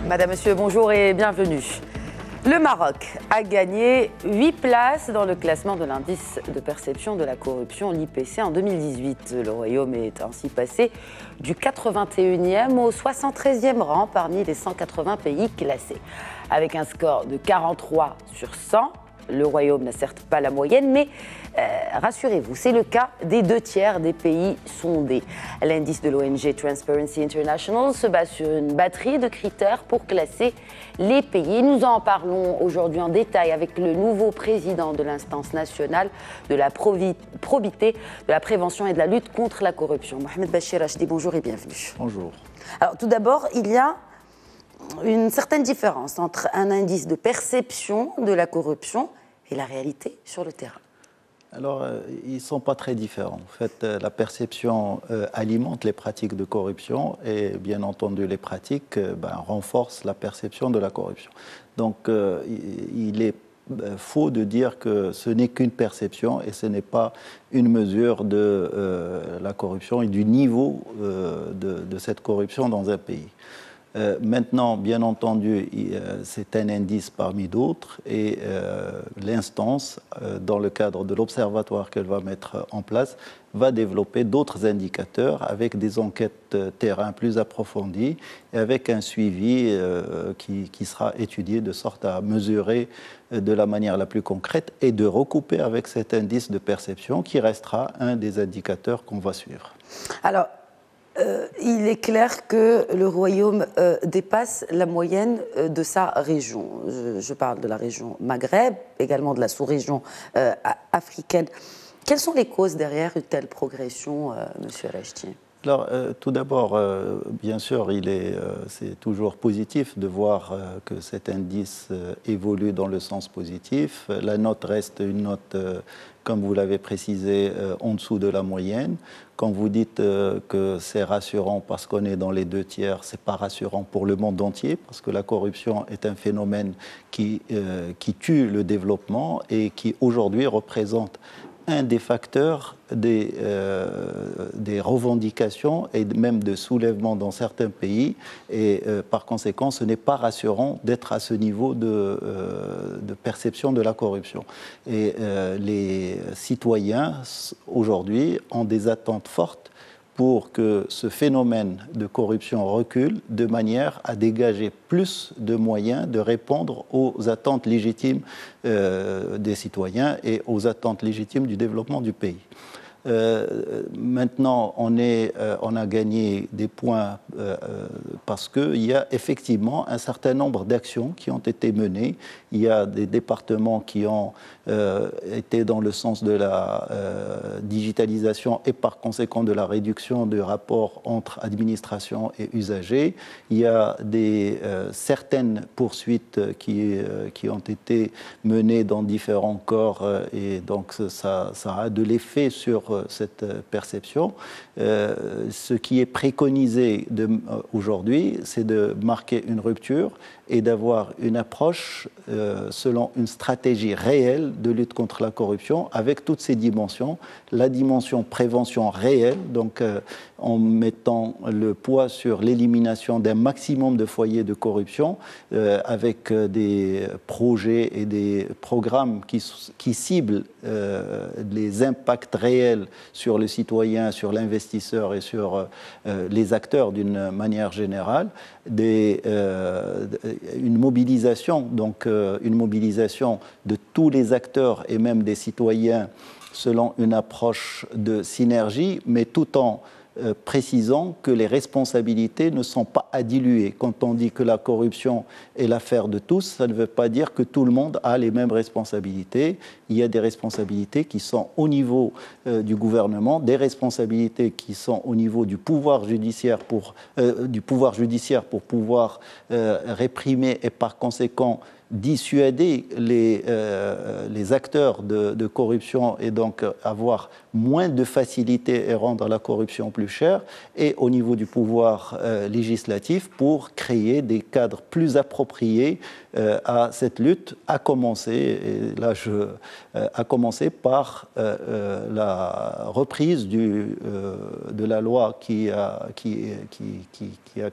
Madame, Monsieur, bonjour et bienvenue. Le Maroc a gagné 8 places dans le classement de l'indice de perception de la corruption, l'IPC, en 2018. Le Royaume est ainsi passé du 81e au 73e rang parmi les 180 pays classés. Avec un score de 43 sur 100, le Royaume n'a certes pas la moyenne, mais rassurez-vous, c'est le cas des 2/3 des pays sondés. L'indice de l'ONG Transparency International se base sur une batterie de critères pour classer les pays. Nous en parlons aujourd'hui en détail avec le nouveau président de l'instance nationale de la probité, de la prévention et de la lutte contre la corruption. Mohamed Bachir Rachdi, bonjour et bienvenue. Bonjour. Alors tout d'abord, il y a une certaine différence entre un indice de perception de la corruption et la réalité sur le terrain. Alors, ils ne sont pas très différents. En fait, la perception alimente les pratiques de corruption et, bien entendu, les pratiques renforcent la perception de la corruption. Donc, il est faux de dire que ce n'est qu'une perception et ce n'est pas une mesure de la corruption et du niveau de cette corruption dans un pays. Maintenant, bien entendu, c'est un indice parmi d'autres et l'instance, dans le cadre de l'observatoire qu'elle va mettre en place, va développer d'autres indicateurs avec des enquêtes terrain plus approfondies et avec un suivi qui sera étudié de sorte à mesurer de la manière la plus concrète et de recouper avec cet indice de perception qui restera un des indicateurs qu'on va suivre. Alors, il est clair que le Royaume dépasse la moyenne de sa région. Je parle de la région Maghreb, également de la sous-région africaine. Quelles sont les causes derrière une telle progression, Monsieur Rachdi ? Alors, tout d'abord, bien sûr, c'est toujours positif de voir que cet indice évolue dans le sens positif. La note reste une note, comme vous l'avez précisé, en dessous de la moyenne. Quand vous dites que c'est rassurant parce qu'on est dans les 2/3, ce n'est pas rassurant pour le monde entier, parce que la corruption est un phénomène qui tue le développement et qui, aujourd'hui, représente un des facteurs des revendications et même de soulèvement dans certains pays. Et par conséquent, ce n'est pas rassurant d'être à ce niveau de perception de la corruption. Et les citoyens, aujourd'hui, ont des attentes fortes pour que ce phénomène de corruption recule de manière à dégager plus de moyens de répondre aux attentes légitimes des citoyens et aux attentes légitimes du développement du pays. Maintenant, on a gagné des points parce qu'il y a effectivement un certain nombre d'actions qui ont été menées. Il y a des départements qui ont été dans le sens de la digitalisation et par conséquent de la réduction du rapport entre administration et usagers. Il y a certaines poursuites qui ont été menées dans différents corps et donc ça a de l'effet sur cette perception. Ce qui est préconisé aujourd'hui, c'est de marquer une rupture et d'avoir une approche selon une stratégie réelle de lutte contre la corruption avec toutes ses dimensions. La dimension prévention réelle, donc en mettant le poids sur l'élimination d'un maximum de foyers de corruption avec des projets et des programmes qui ciblent les impacts réels sur le citoyen, sur l'investisseur et sur les acteurs d'une manière générale, une mobilisation, une mobilisation de tous les acteurs et même des citoyens selon une approche de synergie, mais tout en précisant que les responsabilités ne sont pas à diluer. Quand on dit que la corruption est l'affaire de tous, ça ne veut pas dire que tout le monde a les mêmes responsabilités. Il y a des responsabilités qui sont au niveau du gouvernement, des responsabilités qui sont au niveau du pouvoir judiciaire pour pouvoir réprimer et par conséquent dissuader les acteurs de corruption et donc avoir moins de facilité et rendre la corruption plus chère, et au niveau du pouvoir législatif pour créer des cadres plus appropriés à cette lutte, à commencer par la reprise de la loi qui a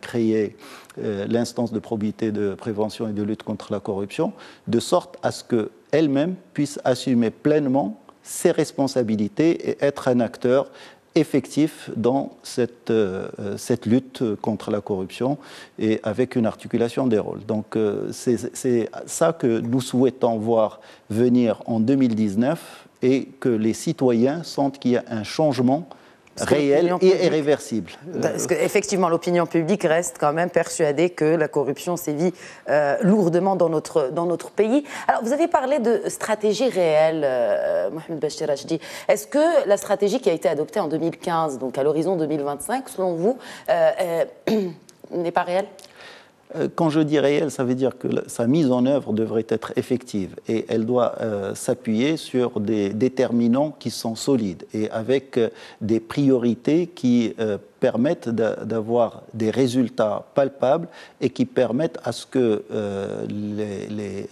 créé l'instance de probité de prévention et de lutte contre la corruption, de sorte à ce qu'elle-même puisse assumer pleinement ses responsabilités et être un acteur effectif dans cette lutte contre la corruption et avec une articulation des rôles. Donc c'est ça que nous souhaitons voir venir en 2019 et que les citoyens sentent qu'il y a un changement réel et irréversible. Parce qu'effectivement, l'opinion publique reste quand même persuadée que la corruption sévit lourdement dans notre pays. Alors, vous avez parlé de stratégie réelle, Mohamed Bachir Rachdi. Est-ce que la stratégie qui a été adoptée en 2015, donc à l'horizon 2025, selon vous, n'est pas réelle ? Quand je dis réelle, ça veut dire que sa mise en œuvre devrait être effective et elle doit s'appuyer sur des déterminants qui sont solides et avec des priorités qui permettent d'avoir des résultats palpables et qui permettent à ce que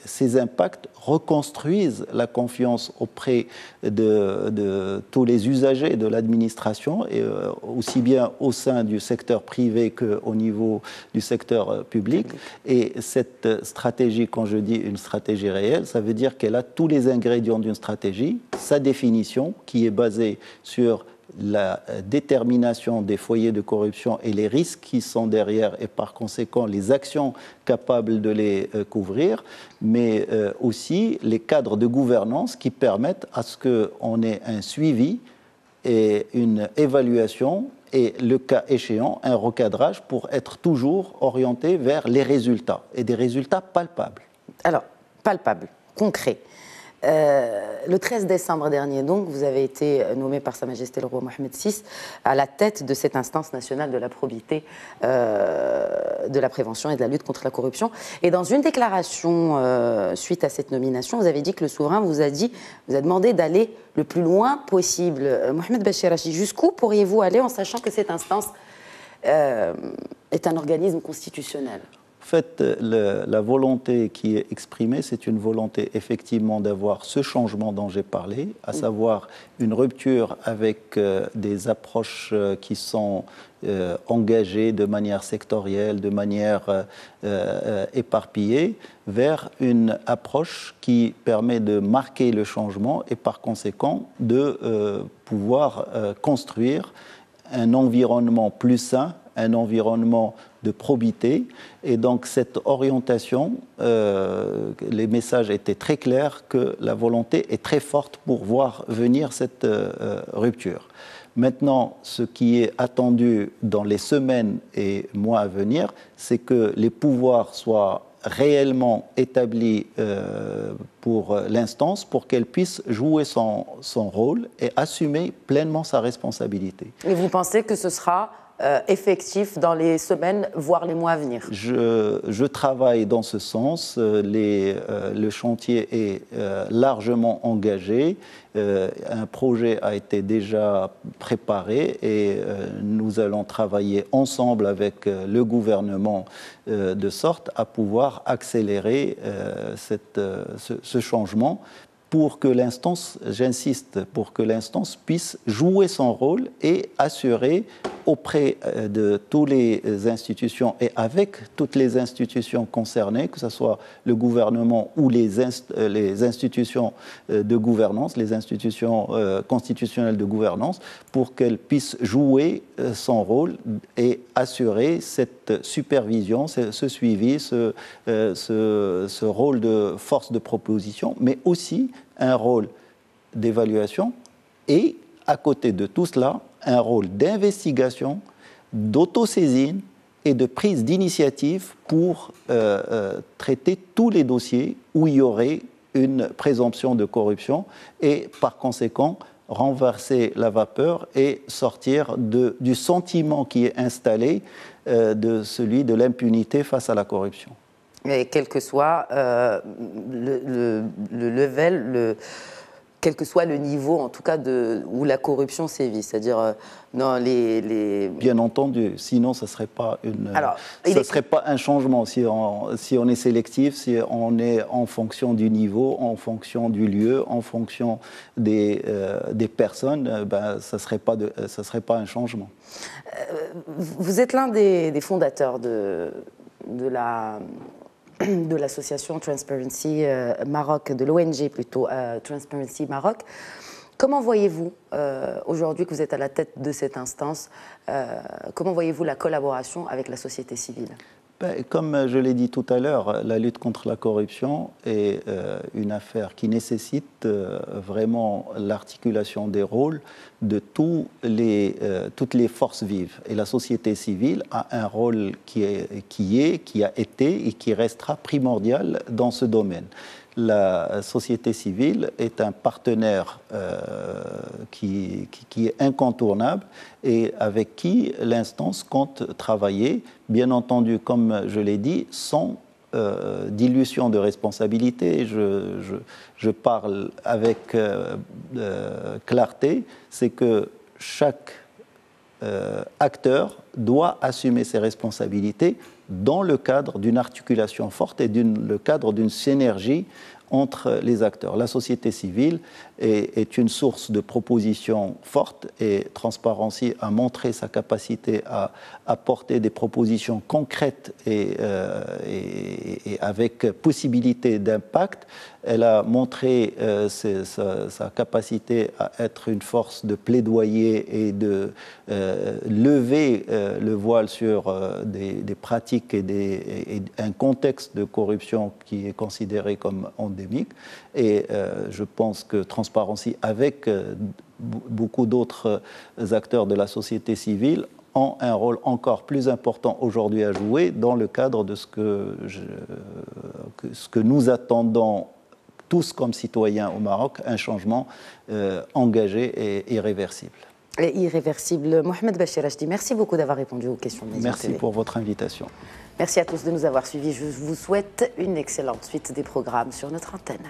ces impacts reconstruisent la confiance auprès de tous les usagers de l'administration, et aussi bien au sein du secteur privé qu'au niveau du secteur public. Et cette stratégie, quand je dis une stratégie réelle, ça veut dire qu'elle a tous les ingrédients d'une stratégie, sa définition qui est basée sur la détermination des foyers de corruption et les risques qui sont derrière et par conséquent les actions capables de les couvrir, mais aussi les cadres de gouvernance qui permettent à ce qu'on ait un suivi et une évaluation et, le cas échéant, un recadrage pour être toujours orienté vers les résultats et des résultats palpables. Alors, palpables, concrets. Le 13 décembre dernier, donc, vous avez été nommé par Sa Majesté le Roi Mohamed VI à la tête de cette instance nationale de la probité, de la prévention et de la lutte contre la corruption. Et dans une déclaration suite à cette nomination, vous avez dit que le souverain vous a demandé d'aller le plus loin possible. Mohamed Bachir Rachdi, jusqu'où pourriez-vous aller en sachant que cette instance est un organisme constitutionnel ? En fait, la volonté qui est exprimée, c'est une volonté effectivement d'avoir ce changement dont j'ai parlé, à savoir une rupture avec des approches qui sont engagées de manière sectorielle, de manière éparpillée, vers une approche qui permet de marquer le changement et par conséquent de pouvoir construire un environnement plus sain, un environnement de probité. Et donc cette orientation, les messages étaient très clairs que la volonté est très forte pour voir venir cette rupture. Maintenant, ce qui est attendu dans les semaines et mois à venir, c'est que les pouvoirs soient réellement établis pour l'instance, pour qu'elle puisse jouer son rôle et assumer pleinement sa responsabilité. Et vous pensez que ce sera effectif dans les semaines, voire les mois à venir? Je travaille dans ce sens. Le chantier est largement engagé. Un projet a été déjà préparé et nous allons travailler ensemble avec le gouvernement de sorte à pouvoir accélérer ce changement pour que l'instance, j'insiste, pour que l'instance puisse jouer son rôle et assurer auprès de toutes les institutions et avec toutes les institutions concernées, que ce soit le gouvernement ou les institutions de gouvernance, les institutions constitutionnelles de gouvernance, pour qu'elles puissent jouer son rôle et assurer cette supervision, ce suivi, ce rôle de force de proposition, mais aussi un rôle d'évaluation et, à côté de tout cela, un rôle d'investigation, d'autosaisine et de prise d'initiative pour traiter tous les dossiers où il y aurait une présomption de corruption et, par conséquent, renverser la vapeur et sortir du sentiment qui est installé de celui de l'impunité face à la corruption. Et quel que soit le level, quel que soit le niveau, en tout cas, où la corruption sévit. C'est-à-dire, non, Bien entendu, sinon ce ne serait pas un changement. Si on est sélectif, si on est en fonction du niveau, en fonction du lieu, en fonction des personnes, ça ne serait pas un changement. Vous êtes l'un des fondateurs de l'association Transparency Maroc, de l'ONG plutôt, Transparency Maroc. Comment voyez-vous, aujourd'hui que vous êtes à la tête de cette instance, comment voyez-vous la collaboration avec la société civile ? Comme je l'ai dit tout à l'heure, la lutte contre la corruption est une affaire qui nécessite vraiment l'articulation des rôles de toutes les forces vives. Et la société civile a un rôle qui a été et qui restera primordial dans ce domaine. La société civile est un partenaire qui est incontournable et avec qui l'instance compte travailler, bien entendu, comme je l'ai dit, sans dilution de responsabilité. Je parle avec clarté, c'est que chaque acteur doit assumer ses responsabilités dans le cadre d'une articulation forte et le cadre d'une synergie entre les acteurs. La société civile est une source de propositions fortes et Transparency a montré sa capacité à apporter des propositions concrètes et avec possibilité d'impact. Elle a montré sa capacité à être une force de plaidoyer et de lever le voile sur des pratiques et un contexte de corruption qui est considéré comme endémique. Et je pense que Transparency, avec beaucoup d'autres acteurs de la société civile, ont un rôle encore plus important aujourd'hui à jouer dans le cadre de ce que nous attendons tous comme citoyens au Maroc, un changement engagé et irréversible. Et irréversible. Mohamed Bachir Achdi, merci beaucoup d'avoir répondu aux questions de Média Merci TV. pour votre invitation. Merci à tous de nous avoir suivis. Je vous souhaite une excellente suite des programmes sur notre antenne.